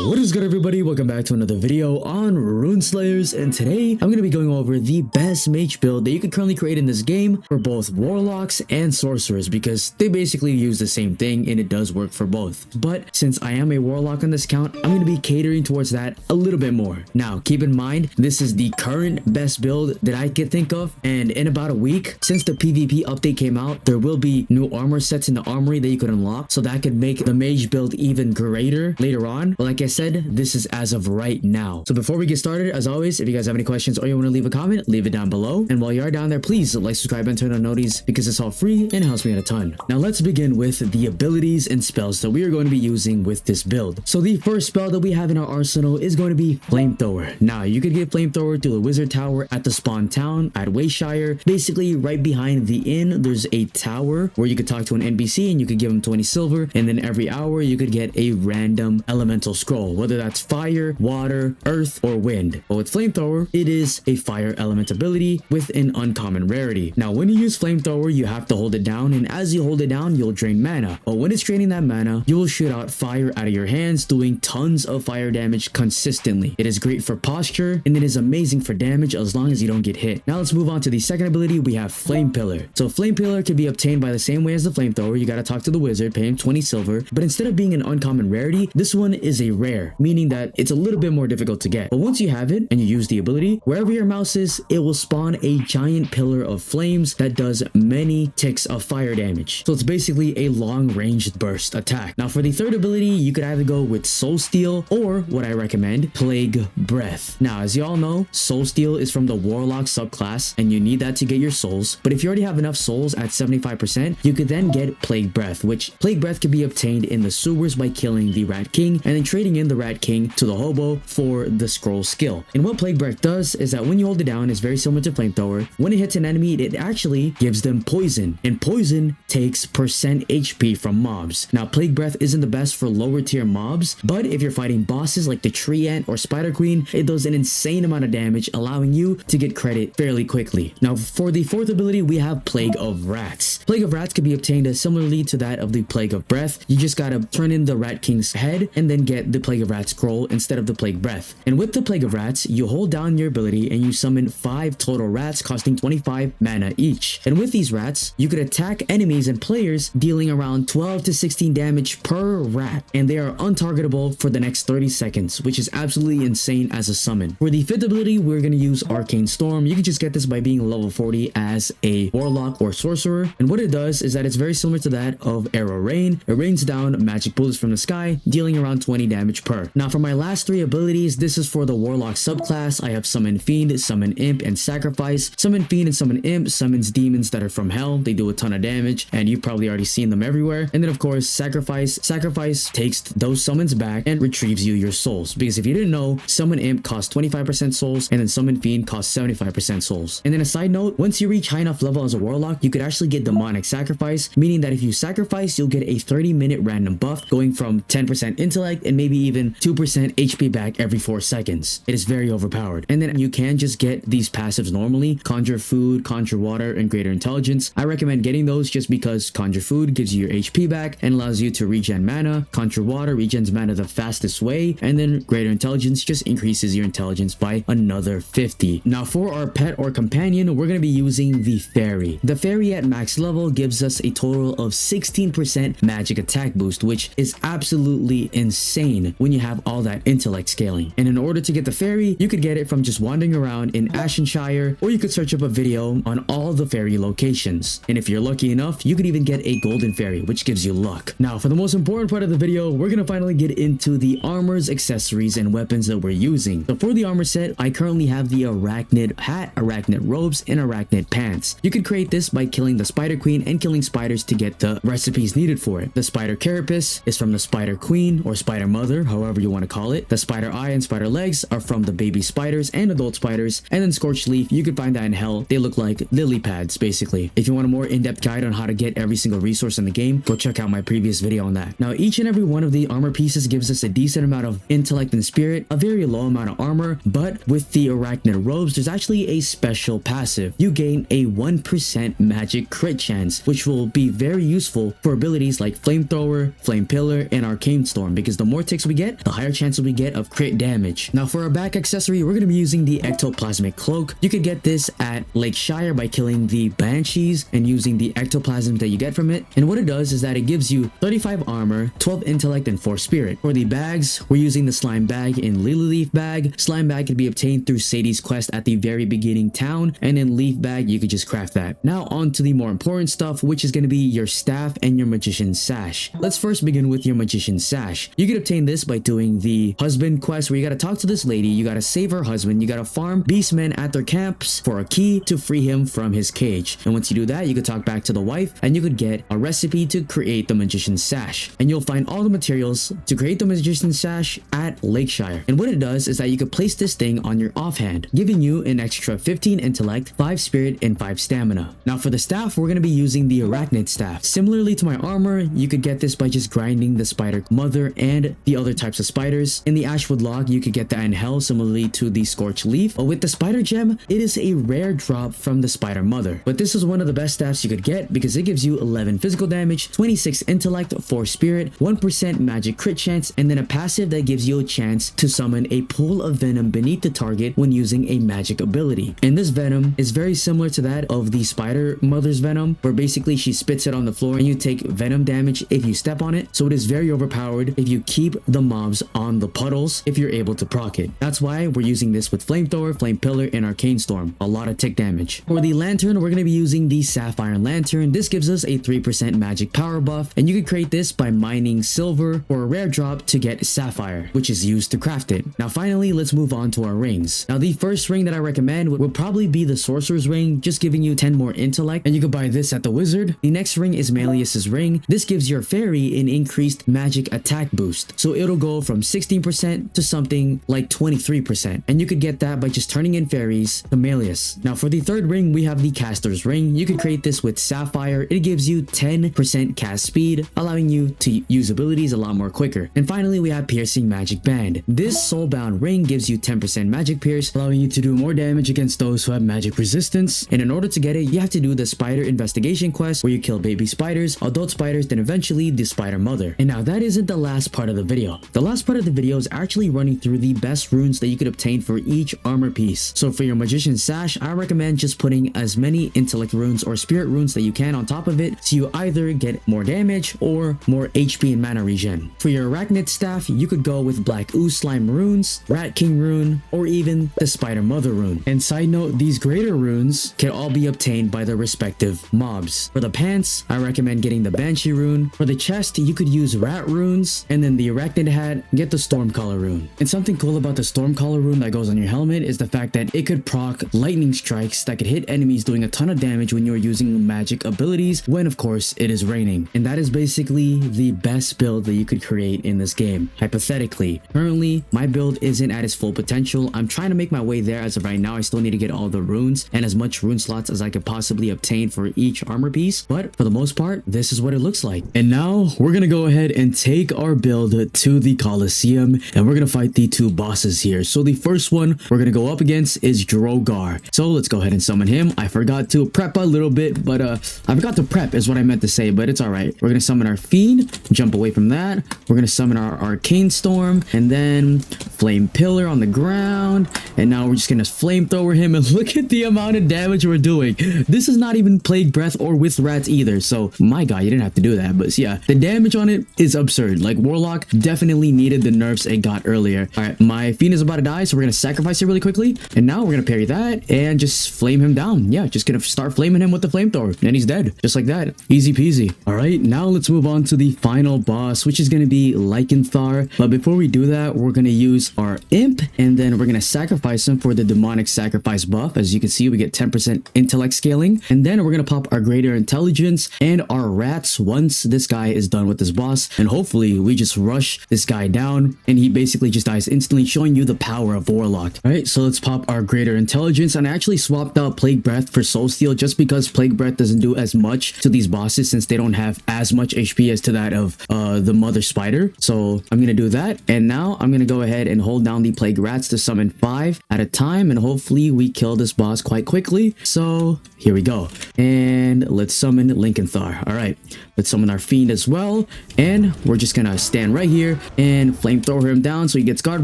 What is good, everybody? Welcome back to another video on Rune Slayers, and today I'm going to be going over the best mage build that you can currently create in this game for both warlocks and sorcerers, because they basically use the same thing and it does work for both. But since I am a warlock on this account, I'm going to be catering towards that a little bit more. Now keep in mind, this is the current best build that I could think of, and in about a week since the PvP update came out, there will be new armor sets in the armory that you could unlock, so that could make the mage build even greater later on. But like I said, this is as of right now. So before we get started, as always, if you guys have any questions or you want to leave a comment, leave it down below. And while you are down there, please like, subscribe, and turn on noties, because it's all free and it helps me out a ton. Now let's begin with the abilities and spells that we are going to be using with this build. So the first spell that we have in our arsenal is going to be Flamethrower. Now you could get Flamethrower to the wizard tower at the spawn town at Wayshire. Basically right behind the inn, there's a tower where you could talk to an NPC and you could give him 20 silver, and then every hour you could get a random elemental scroll, whether that's fire, water, earth, or wind. But with Flamethrower, it is a fire element ability with an uncommon rarity. Now when you use Flamethrower, you have to hold it down, and as you hold it down, you'll drain mana. But when it's draining that mana, you will shoot out fire out of your hands, doing tons of fire damage consistently. It is great for posture, and it is amazing for damage as long as you don't get hit. Now let's move on to the second ability. We have Flame Pillar. So Flame Pillar can be obtained by the same way as the Flamethrower. You gotta talk to the wizard, pay him 20 silver, but instead of being an uncommon rarity, this one is a rare, meaning that it's a little bit more difficult to get. But once you have it and you use the ability, wherever your mouse is, it will spawn a giant pillar of flames that does many ticks of fire damage. So it's basically a long-range burst attack. Now for the third ability, you could either go with Soul Steal, or what I recommend, Plague Breath. Now as you all know, Soul Steal is from the warlock subclass, and you need that to get your souls. But if you already have enough souls at 75%, you could then get Plague Breath, which Plague Breath can be obtained in the sewers by killing the Rat King and then trading in the Rat King to the hobo for the scroll skill. And what Plague Breath does is that when you hold it down, it's very similar to Flamethrower. When it hits an enemy, it actually gives them poison, and poison takes percent HP from mobs. Now Plague Breath isn't the best for lower tier mobs, but if you're fighting bosses like the Tree Ant or Spider Queen, it does an insane amount of damage, allowing you to get credit fairly quickly. Now for the fourth ability, we have Plague of Rats. Plague of Rats can be obtained similarly to that of the Plague of Breath. You just gotta turn in the Rat King's head and then get the Plague of Rats scroll instead of the Plague Breath. And with the Plague of Rats, you hold down your ability and you summon 5 total rats costing 25 mana each. And with these rats, you could attack enemies and players, dealing around 12 to 16 damage per rat, and they are untargetable for the next 30 seconds, which is absolutely insane as a summon. For the fifth ability, we're gonna use Arcane Storm. You can just get this by being level 40 as a warlock or sorcerer, and what it does is that it's very similar to that of Arrow Rain. It rains down magic bullets from the sky, dealing around 20 damage per. Now for my last 3 abilities, this is for the warlock subclass. I have Summon Fiend, Summon Imp, and Sacrifice. Summon Fiend and Summon Imp summons demons that are from hell. They do a ton of damage, and you've probably already seen them everywhere. And then of course Sacrifice takes those summons back and retrieves you your souls, because if you didn't know, Summon Imp costs 25% souls, and then Summon Fiend costs 75% souls. And then a side note, once you reach high enough level as a warlock, you could actually get Demonic Sacrifice, meaning that if you sacrifice, you'll get a 30-minute random buff, going from 10% intellect and maybe even 2% HP back every 4 seconds. It is very overpowered. And then you can just get these passives normally: Conjure Food, Conjure Water, and Greater Intelligence. I recommend getting those just because Conjure Food gives you your HP back and allows you to regen mana. Conjure Water regens mana the fastest way, and then Greater Intelligence just increases your intelligence by another 50. Now for our pet or companion, we're going to be using the Fairy. The Fairy at max level gives us a total of 16% magic attack boost, which is absolutely insane when you have all that intellect scaling. And in order to get the Fairy, you could get it from just wandering around in Ashenshire, or you could search up a video on all the Fairy locations. And if you're lucky enough, you could even get a Golden Fairy, which gives you luck. Now for the most important part of the video, we're gonna finally get into the armors, accessories, and weapons that we're using. So for the armor set, I currently have the Arachnid hat, Arachnid robes, and Arachnid pants. You could create this by killing the Spider Queen and killing spiders to get the recipes needed for it. The Spider Carapace is from the Spider Queen or Spider Mother, however you want to call it. The Spider Eye and Spider Legs are from the baby spiders and adult spiders. And then Scorched Leaf, you could find that in Hell. They look like lily pads basically. If you want a more in-depth guide on how to get every single resource in the game, go check out my previous video on that. Now each and every one of the armor pieces gives us a decent amount of intellect and spirit, a very low amount of armor, but with the Arachnid robes, there's actually a special passive. You gain a 1% magic crit chance, which will be very useful for abilities like Flamethrower, Flame Pillar, and Arcane Storm, because the more ticks we we get, the higher chances we get of crit damage. Now for our back accessory, we're going to be using the ectoplasmic cloak. You could get this at Lakeshire by killing the banshees and using the ectoplasm that you get from it. And what it does is that it gives you 35 armor, 12 intellect, and 4 spirit. For the bags, we're using the slime bag in Lily Leaf bag. Slime bag can be obtained through Sadie's quest at the very beginning town, and in Leaf bag you could just craft that. Now on to the more important stuff, which is going to be your staff and your magician's sash. Let's first begin with your magician's sash. You can obtain this by doing the husband quest, where you got to talk to this lady, you got to save her husband, you got to farm beastmen at their camps for a key to free him from his cage. And once you do that, you could talk back to the wife and you could get a recipe to create the magician's sash. And you'll find all the materials to create the magician's sash at Lakeshire. And what it does is that you could place this thing on your offhand, giving you an extra 15 intellect, 5 spirit, and 5 stamina. Now for the staff, we're going to be using the arachnid staff. Similarly to my armor, you could get this by just grinding the spider mother and the other types of spiders. In the ashwood log, you could get that in hell, similarly to the scorched leaf. But with the spider gem, it is a rare drop from the spider mother. But this is one of the best staffs you could get because it gives you 11 physical damage, 26 intellect, 4 spirit, 1% magic crit chance, and then a passive that gives you a chance to summon a pool of venom beneath the target when using a magic ability. And this venom is very similar to that of the spider mother's venom, where basically she spits it on the floor and you take venom damage if you step on it. So it is very overpowered if you keep the mobs on the puddles if you're able to proc it. That's why we're using this with flamethrower, flame pillar, and arcane storm. A lot of tick damage. For the lantern, we're going to be using the sapphire lantern. This gives us a 3% magic power buff, and you can create this by mining silver or a rare drop to get sapphire, which is used to craft it. Now finally, let's move on to our rings. Now the first ring that I recommend would probably be the sorcerer's ring, just giving you 10 more intellect, and you can buy this at the wizard. The next ring is Malleus's ring. This gives your fairy an increased magic attack boost, so it'll go from 16% to something like 23%, and you could get that by just turning in fairies to Malleus. Now for the third ring, we have the caster's ring. You could create this with sapphire. It gives you 10% cast speed, allowing you to use abilities a lot more quicker. And finally, we have piercing magic band. This soulbound ring gives you 10% magic pierce, allowing you to do more damage against those who have magic resistance. And in order to get it, you have to do the spider investigation quest, where you kill baby spiders, adult spiders, then eventually the spider mother. And now that isn't the last part of the video. The last part of the video is actually running through the best runes that you could obtain for each armor piece. So for your magician's sash, I recommend just putting as many intellect runes or spirit runes that you can on top of it, so you either get more damage or more HP and mana regen. For your arachnid staff, you could go with black ooze slime runes, rat king rune, or even the spider mother rune. And side note, these greater runes can all be obtained by their respective mobs. For the pants, I recommend getting the banshee rune. For the chest, you could use rat runes, and then the arachnid hat, get the stormcaller rune. And something cool about the stormcaller rune that goes on your helmet is the fact that it could proc lightning strikes that could hit enemies, doing a ton of damage when you're using magic abilities, when of course it is raining. And that is basically the best build that you could create in this game, hypothetically. Currently, my build isn't at its full potential. I'm trying to make my way there as of right now. I still need to get all the runes and as much rune slots as I could possibly obtain for each armor piece, but for the most part, this is what it looks like. And now we're gonna go ahead and take our build to the Colosseum, and we're gonna fight the two bosses here. So the first one we're gonna go up against is Drogar. So let's go ahead and summon him. I forgot to prep a little bit, but I forgot to prep is what I meant to say, but it's all right. We're gonna summon our Fiend, jump away from that. We're gonna summon our Arcane Storm, and then Flame Pillar on the ground. And now we're just gonna flamethrower him, and look at the amount of damage we're doing. This is not even Plague Breath or with rats either, so my god, you didn't have to do that. But yeah, the damage on it is absurd. Like, Warlock definitely needed the nerfs it got earlier. All right, my Fiend is about to die, so we're gonna sacrifice it really quickly, and now we're gonna parry that and just flame him down. Yeah, just gonna start flaming him with the flamethrower, and he's dead, just like that. Easy peasy. All right, now let's move on to the final boss, which is gonna be Lycanthar. But before we do that, we're gonna use our Imp, and then we're gonna sacrifice him for the demonic sacrifice buff. As you can see, we get 10% intellect scaling, and then we're gonna pop our greater intelligence and our rats once this guy is done with this boss, and hopefully we just rush this guy down and he basically just dies instantly, showing you the power of Warlock. All right, so let's pop our greater intelligence, and I actually swapped out Plague Breath for Soul Steal just because Plague Breath doesn't do as much to these bosses since they don't have as much HP as to that of the mother spider. So I'm gonna do that, and now I'm gonna go ahead and hold down the plague rats to summon 5 at a time, and hopefully we kill this boss quite quickly. So here we go. And let's summon Linkenthar. All right, let's summon our fiend as well. And we're just gonna stand right here and flamethrower him down so he gets guard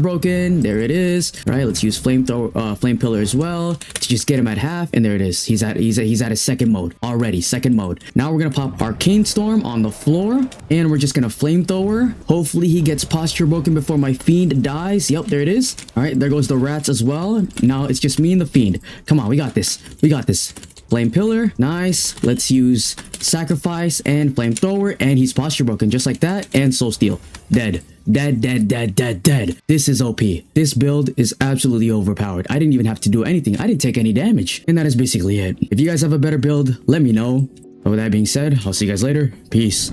broken. There it is. All right, let's use flame pillar as well to just get him at half. And there it is. He's at his second mode already. Second mode. Now we're gonna pop Arcane Storm on the floor, and we're just gonna flamethrower. Hopefully he gets posture broken before my fiend dies. Yep, there it is. All right, there goes the rats as well. Now it's just me and the fiend. Come on, we got this. We got this. Flame pillar, nice. Let's use sacrifice and flamethrower, and he's posture broken just like that. And soul steal, dead. Dead. This is OP. This build is absolutely overpowered. I didn't even have to do anything. I didn't take any damage, and that is basically it. If you guys have a better build, let me know. But with that being said, I'll see you guys later. Peace.